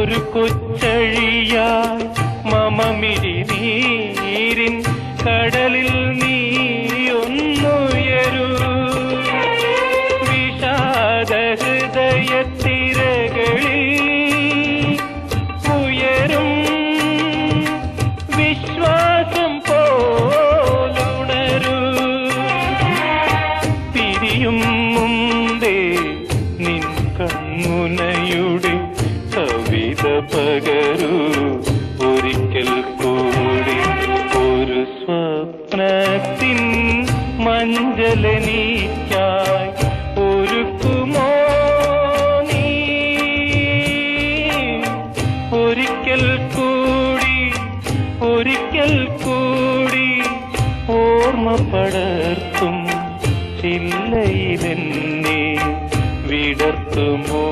ഒരു കൊച്ചഴിയായി മമമിഴി നീരിൻ കടലിൽ നീ ഒന്നുയരൂ. വിഷാദ ഹൃദയത്തിരകളിൽ ഉയരും വിശ്വാസം പോലുണരൂ. പിരിയും മുമ്പേ നിൻ കൺമുനയുടെ കവിത പകരൂ. ഒരിക്കൽ കൂടി ഒരു സ്വപ്നത്തിൻ മഞ്ചലനീക്കായി ഒരുക്കുമോ നീ? ഒരിക്കൽ കൂടി ഓർമ്മ പടർത്തും ചില്ലയിലെന്നെ വിടർത്തുമോ?